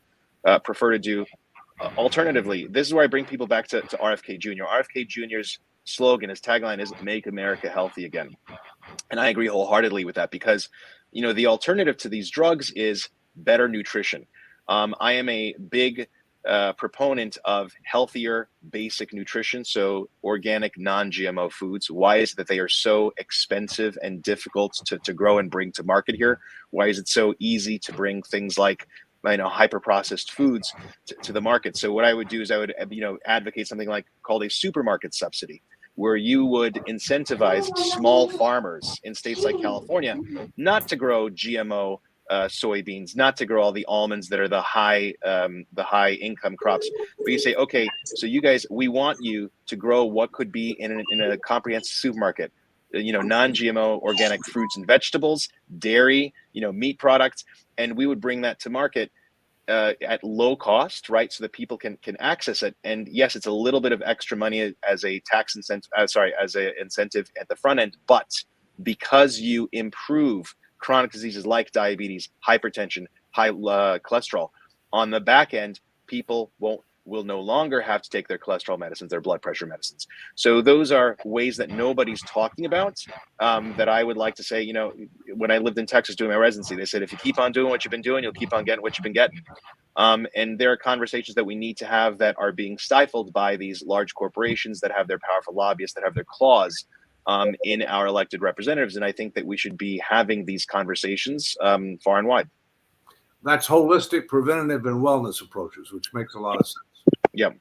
prefer to do. Alternatively, this is where I bring people back to RFK Jr. RFK Jr.'s slogan, his tagline is "Make America Healthy Again." And I agree wholeheartedly with that because, the alternative to these drugs is better nutrition. I am a big proponent of healthier basic nutrition, so organic, non-GMO foods. Why is it that they are so expensive and difficult to grow and bring to market here? Why is it so easy to bring things like hyper-processed foods to the market? So what I would do is I would advocate something like called a supermarket subsidy, where you would incentivize small farmers in states like California not to grow GMO soybeans, not to grow all the almonds that are the high income crops. But you say, okay, so you guys, we want you to grow what could be in a comprehensive supermarket, non-GMO organic fruits and vegetables, dairy, meat products, and we would bring that to market at low cost, right? So that people can access it. And yes, it's a little bit of extra money as a tax incentive, as an incentive at the front end, but because you improve chronic diseases like diabetes, hypertension, high cholesterol, on the back end, people will no longer have to take their cholesterol medicines, their blood pressure medicines. So those are ways that nobody's talking about, that I would like to say, when I lived in Texas doing my residency, they said, if you keep on doing what you've been doing, you'll keep on getting what you've been getting. And there are conversations that we need to have that are being stifled by these large corporations that have their powerful lobbyists, that have their claws in our elected representatives. And I think that we should be having these conversations far and wide. That's holistic, preventative, and wellness approaches, which makes a lot of sense. Yeah.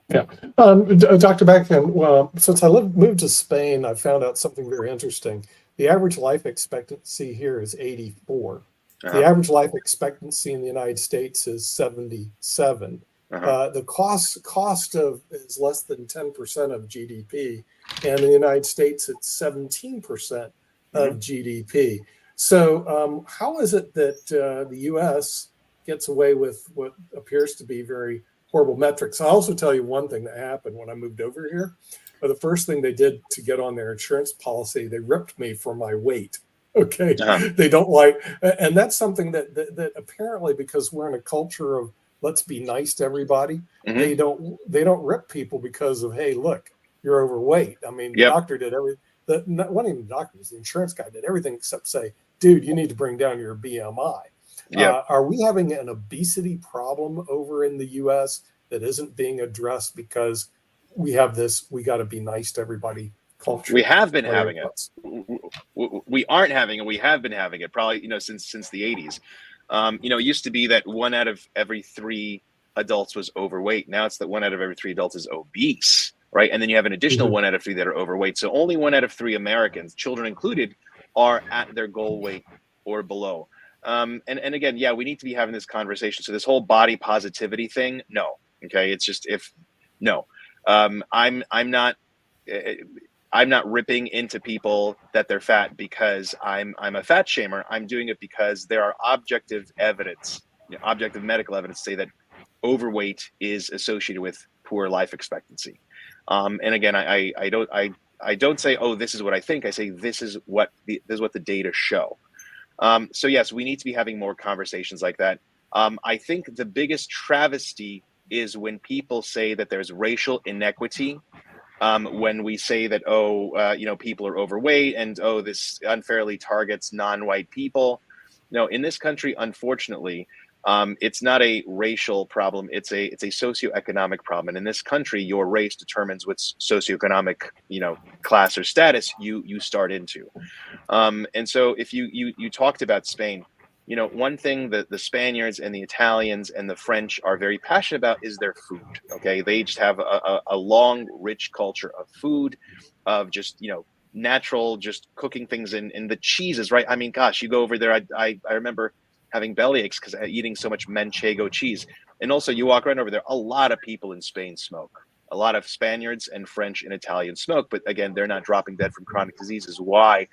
Dr. Beckman, well, since I moved to Spain, I found out something very interesting. The average life expectancy here is 84. The average life expectancy in the United States is 77. The cost of is less than 10% of GDP, and in the United States, it's 17% of GDP. So how is it that the U.S. gets away with what appears to be very horrible metrics? I'll also tell you one thing that happened when I moved over here. The first thing they did to get on their insurance policy, they ripped me for my weight. Okay. They don't like, and that's something that apparently, because we're in a culture of let's be nice to everybody, they don't rip people because of, hey, look, you're overweight. I mean, the doctor did everything. Not even the doctor, the insurance guy did everything except say, dude, you need to bring down your BMI. Are we having an obesity problem over in the U.S. that isn't being addressed because we have this, we got to be nice to everybody culture? We have been having it. We aren't having it. We have been having it probably, since the 80s. It used to be that 1 out of every 3 adults was overweight. Now it's that 1 out of every 3 adults is obese, right? And then you have an additional 1 out of 3 that are overweight. So only 1 out of 3 Americans, children included, are at their goal weight or below. And again, we need to be having this conversation. So this whole body positivity thing, no. Okay. It's just, I'm not ripping into people that they're fat because I'm a fat shamer. I'm doing it because there are objective evidence, objective medical evidence to say that overweight is associated with poor life expectancy. And again, I don't say, oh, this is what I think. I say this is what the data show. So yes, we need to be having more conversations like that. I think the biggest travesty is when people say that there's racial inequity. When we say that, people are overweight and, this unfairly targets non-white people. No, in this country, unfortunately, it's not a racial problem. It's a socioeconomic problem. And in this country, your race determines which socioeconomic, class or status you start into. And so if you talked about Spain, one thing that the Spaniards and the Italians and the French are very passionate about is their food. Okay. They just have a long, rich culture of food, of just, natural, just cooking things in the cheeses, right? I mean, gosh, you go over there. I remember having belly aches because eating so much manchego cheese. And also you walk around over there, a lot of people in Spain smoke. A lot of Spaniards and French and Italians smoke, but again, they're not dropping dead from chronic diseases. Why?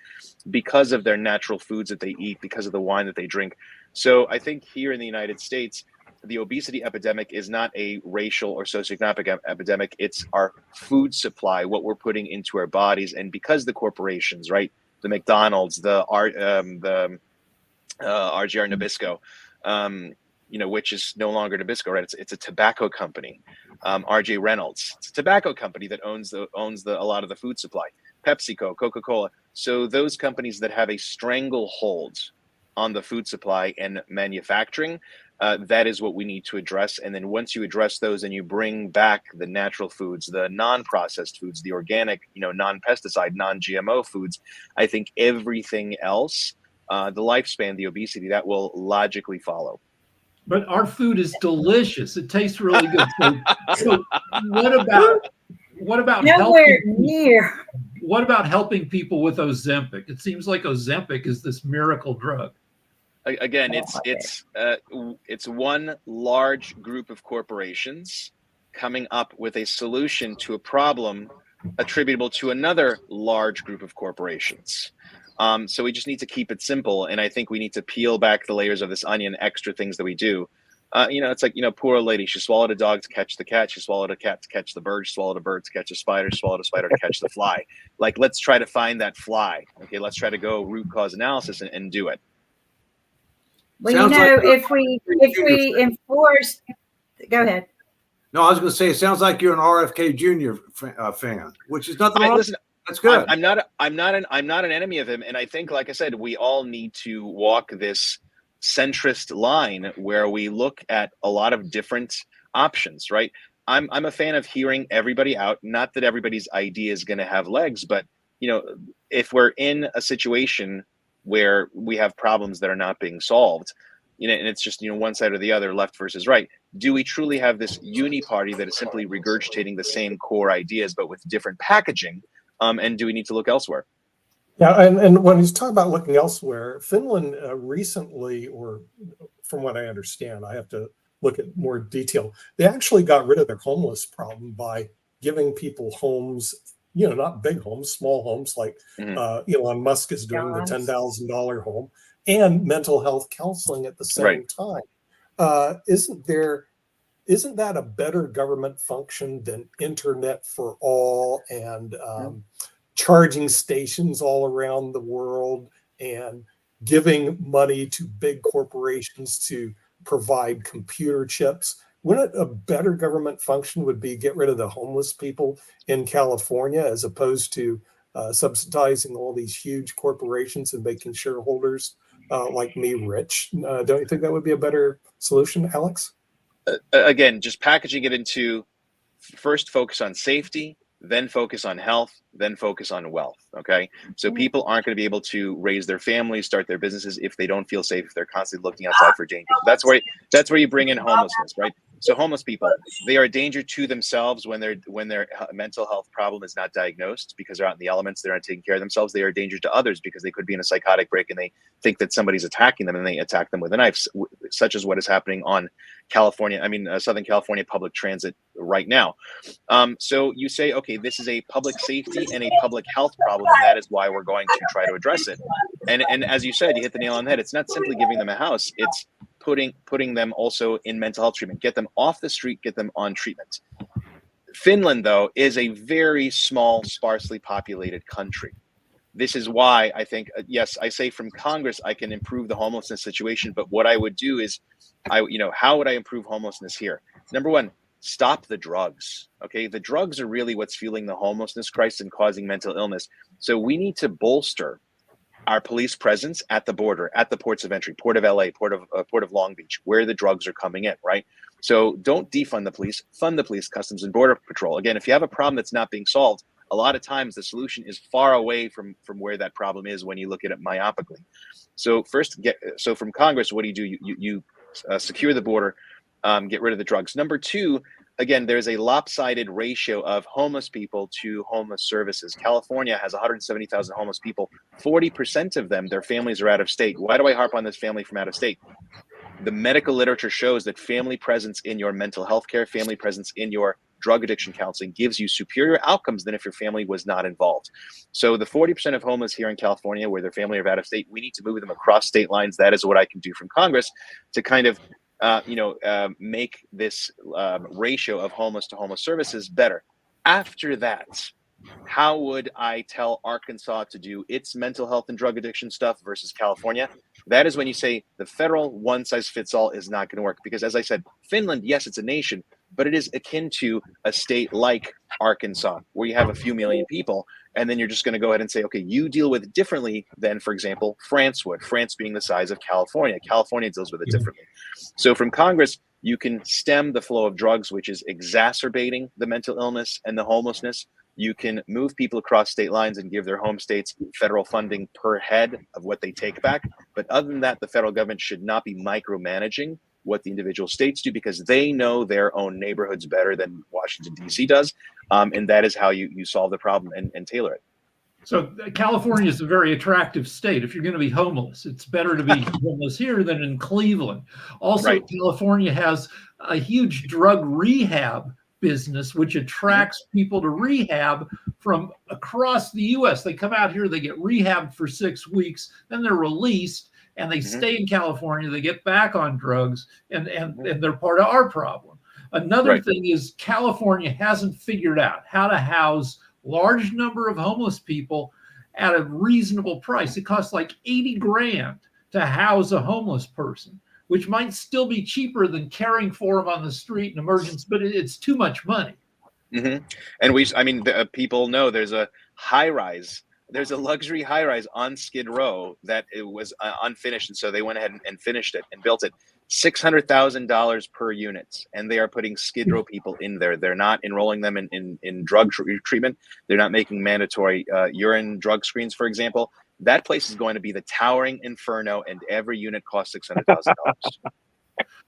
Because of their natural foods that they eat, because of the wine that they drink. So I think here in the United States, the obesity epidemic is not a racial or socioeconomic epidemic. It's our food supply, what we're putting into our bodies. And because the corporations, right, the McDonald's, the RGR Nabisco, which is no longer Nabisco, right? It's a tobacco company. RJ Reynolds, it's a tobacco company that owns a lot of the food supply. PepsiCo, Coca-Cola. So those companies that have a stranglehold on the food supply and manufacturing, that is what we need to address. And then once you address those and you bring back the natural foods, the non-processed foods, the organic, non-pesticide, non-GMO foods, I think everything else, the lifespan, the obesity, that will logically follow. But our food is delicious. It tastes really good. So what about nowhere near? What about helping people with Ozempic? It seems like Ozempic is this miracle drug. Again, it's one large group of corporations coming up with a solution to a problem attributable to another large group of corporations. So we just need to keep it simple. And I think we need to peel back the layers of this onion, extra things that we do. It's like, poor old lady, she swallowed a dog to catch the cat. She swallowed a cat to catch the bird. She swallowed a bird to catch a spider. She swallowed a spider to catch the fly. Like, let's try to find that fly. Okay, let's try to go root cause analysis and do it. Well, if we enforce, go ahead. No, I was going to say, it sounds like you're an RFK Jr. fan, which is nothing wrong. Listen, that's good. I'm not an enemy of him, and I think, like I said, we all need to walk this centrist line where we look at a lot of different options. Right? I'm a fan of hearing everybody out. Not that everybody's idea is going to have legs, but if we're in a situation where we have problems that are not being solved, and it's just one side or the other, left versus right. Do we truly have this uni party that is simply regurgitating the same core ideas but with different packaging? And do we need to look elsewhere? Yeah, and when he's talking about looking elsewhere, Finland recently, or from what I understand, I have to look at more detail, they actually got rid of their homeless problem by giving people homes, not big homes, small homes like Elon Musk is doing, the $10,000 home, and mental health counseling at the same time. Isn't that a better government function than internet for all and charging stations all around the world and giving money to big corporations to provide computer chips? Wouldn't a better government function would be get rid of the homeless people in California as opposed to subsidizing all these huge corporations and making shareholders like me rich? Don't you think that would be a better solution, Alex? Again, just packaging it into first focus on safety, then focus on health, then focus on wealth. Okay. So people aren't going to be able to raise their families, start their businesses if they don't feel safe, if they're constantly looking outside for danger. So that's where you bring in homelessness, right? So homeless people, they are a danger to themselves when their mental health problem is not diagnosed because they're out in the elements, they're not taking care of themselves. They are a danger to others because they could be in a psychotic break and they think that somebody's attacking them and they attack them with a knife, such as what is happening on Southern California public transit right now. So you say, okay, this is a public safety and a public health problem, and that is why we're going to try to address it. And as you said, you hit the nail on the head. It's not simply giving them a house. It's putting them also in mental health treatment, get them off the street, get them on treatment. Finland, though, is a very small, sparsely populated country. this is why I think, yes, I say from Congress, I can improve the homelessness situation. But what I would do is, how would I improve homelessness here? Number one, stop the drugs. Okay. The drugs are really what's fueling the homelessness crisis and causing mental illness. So we need to bolster our police presence at the border, at the ports of entry, Port of LA, Port of Long Beach, where the drugs are coming in, right? So don't defund the police, fund the police, Customs and Border Patrol. Again, if you have a problem that's not being solved, a lot of times the solution is far away from where that problem is when you look at it myopically. So so from Congress, what do? You secure the border, get rid of the drugs. Number two, again, there's a lopsided ratio of homeless people to homeless services. California has 170,000 homeless people. 40% of them, their families are out of state. Why do I harp on this family from out of state? The medical literature shows that family presence in your mental health care, family presence in your drug addiction counseling gives you superior outcomes than if your family was not involved. So the 40% of homeless here in California where their family are out of state, we need to move them across state lines. That is what I can do from Congress to kind of make this ratio of homeless to homeless services better. After that, how would I tell Arkansas to do its mental health and drug addiction stuff versus California? That is when you say the federal one size fits all is not going to work. Because as I said, Finland, yes, it's a nation, but it is akin to a state like Arkansas, where you have a few million people. And then you're just going to go ahead and say, okay, you deal with it differently than, for example, France would. France being the size of California. California deals with it differently. So from Congress, you can stem the flow of drugs, which is exacerbating the mental illness and the homelessness. You can move people across state lines and give their home states federal funding per head of what they take back. But other than that, the federal government should not be micromanaging what the individual states do because they know their own neighborhoods better than Washington, D.C. does. And that is how you solve the problem and tailor it. So California is a very attractive state. If you're going to be homeless, it's better to be homeless here than in Cleveland. Also, right. California has a huge drug rehab business, which attracts people to rehab from across the U.S. They come out here, they get rehabbed for 6 weeks, then they're released, and they stay in California. They get back on drugs, and they're part of our problem. Another thing is California hasn't figured out how to house large number of homeless people at a reasonable price. It costs like 80 grand to house a homeless person, which might still be cheaper than caring for them on the street in emergency, but it's too much money. And people know there's a high-rise. There's a luxury high-rise on Skid Row that it was unfinished, and so they went ahead and finished it and built it. $600,000 per unit, and they are putting Skid Row people in there. They're not enrolling them in drug treatment. They're not making mandatory urine drug screens, for example. That place is going to be the towering inferno, and every unit costs $600,000.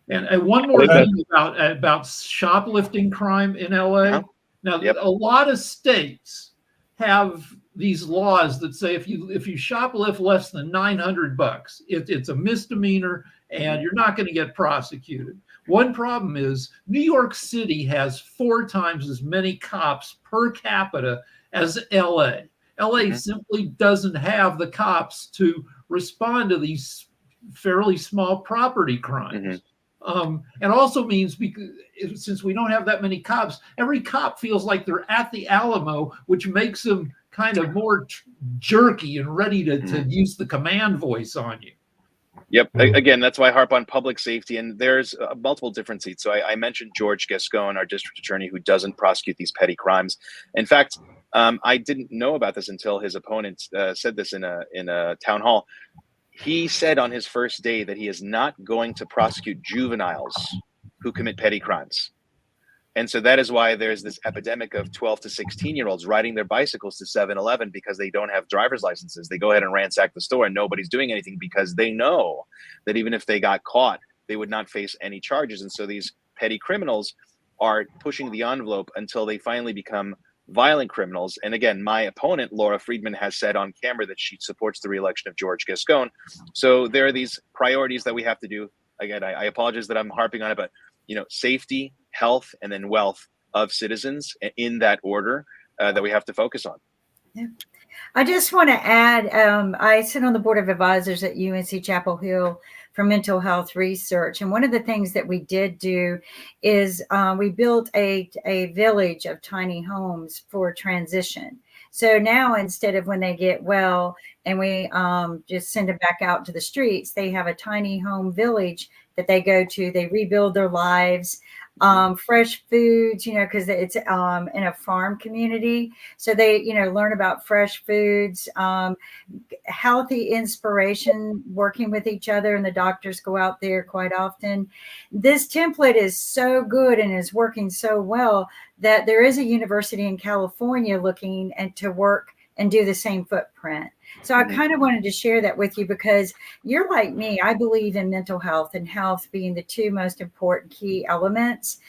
And one more thing about shoplifting crime in LA. Now, a lot of states have these laws that say if you shoplift less than $900, it's a misdemeanor and you're not going to get prosecuted. One problem is New York City has 4 times as many cops per capita as LA. LA simply doesn't have the cops to respond to these fairly small property crimes. And also means because since we don't have that many cops, every cop feels like they're at the Alamo, which makes them kind of more jerky and ready to use the command voice on you. Yep. Again, that's why I harp on public safety. And there's multiple different seats. So I mentioned George Gascon, our district attorney, who doesn't prosecute these petty crimes. In fact, I didn't know about this until his opponent said this in a town hall. He said on his first day that he is not going to prosecute juveniles who commit petty crimes. And so that is why there's this epidemic of 12 to 16-year-olds riding their bicycles to 7-Eleven because they don't have driver's licenses. They go ahead and ransack the store and nobody's doing anything because they know that even if they got caught, they would not face any charges. And so these petty criminals are pushing the envelope until they finally become violent criminals. And again, my opponent, Laura Friedman, has said on camera that she supports the reelection of George Gascon. So there are these priorities that we have to do. Again, I apologize that I'm harping on it, but safety, health, and then wealth of citizens in that order that we have to focus on. Yeah. I just want to add, I sit on the board of advisors at UNC Chapel Hill for mental health research. And one of the things that we did do is we built a village of tiny homes for transition. So now instead of when they get well and we just send them back out to the streets, they have a tiny home village that they go to. They rebuild their lives. Fresh foods, because it's in a farm community. So they, learn about fresh foods, healthy inspiration, working with each other, and the doctors go out there quite often. This template is so good and is working so well that there is a university in California looking and to work and do the same footprint. So I kind of wanted to share that with you because you're like me. I believe in mental health and health being the two most important key elements.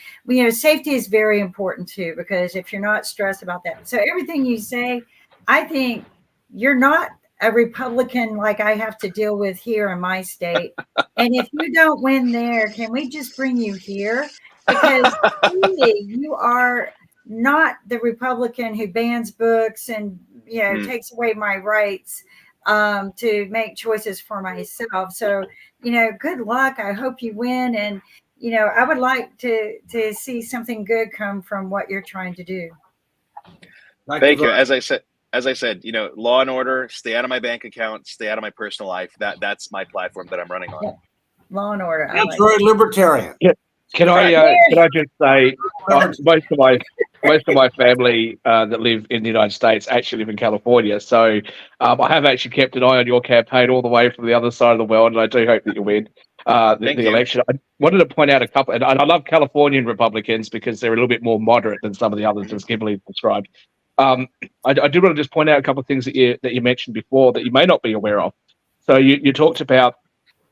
Safety is very important too, because if you're not stressed about that. So everything you say, I think you're not a Republican like I have to deal with here in my state. And if you don't win there, can we just bring you here? Because really, you are not the Republican who bans books and takes away my rights to make choices for myself. So, good luck. I hope you win. And, I would like to see something good come from what you're trying to do. Thank you. As I said, law and order, stay out of my bank account, stay out of my personal life. That's my platform that I'm running on. Yeah. Law and order. That's very libertarian. Yeah. Can I just say most of my family that live in the United States actually live in California. So I have actually kept an eye on your campaign all the way from the other side of the world, and I do hope that you win the election. I wanted to point out a couple, and I love Californian Republicans because they're a little bit more moderate than some of the others, as Kimberly described. I do want to just point out a couple of things that you mentioned before that you may not be aware of. So you talked about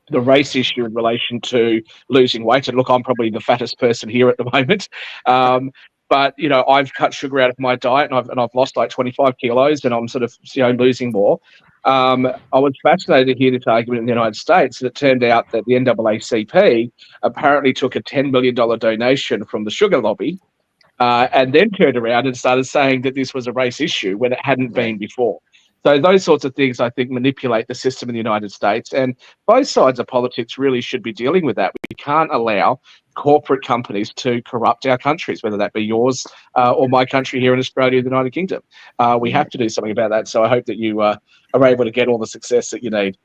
the race issue in relation to losing weight. And look, I'm probably the fattest person here at the moment. But, I've cut sugar out of my diet and I've lost like 25 kilos and I'm sort of, losing more. I was fascinated to hear this argument in the United States. And it turned out that the NAACP apparently took a $10 million donation from the sugar lobby and then turned around and started saying that this was a race issue when it hadn't been before. So those sorts of things, I think, manipulate the system in the United States. And both sides of politics really should be dealing with that. We can't allow corporate companies to corrupt our countries, whether that be yours or my country here in Australia, the United Kingdom. We have to do something about that. So I hope that you are able to get all the success that you need.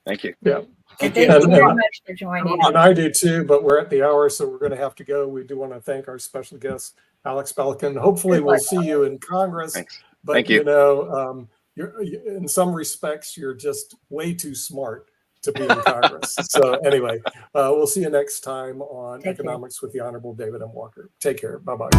Thank you. Yeah. Thank you very much for joining. And I do too, but we're at the hour, so we're going to have to go. We do want to thank our special guest, Alex Pelican. Hopefully we'll see you in Congress. Thanks. But, Thank you. You're, in some respects, you're just way too smart to be in Congress. So anyway, we'll see you next time on Economics with the Honorable David M. Walker. Take care. Bye-bye.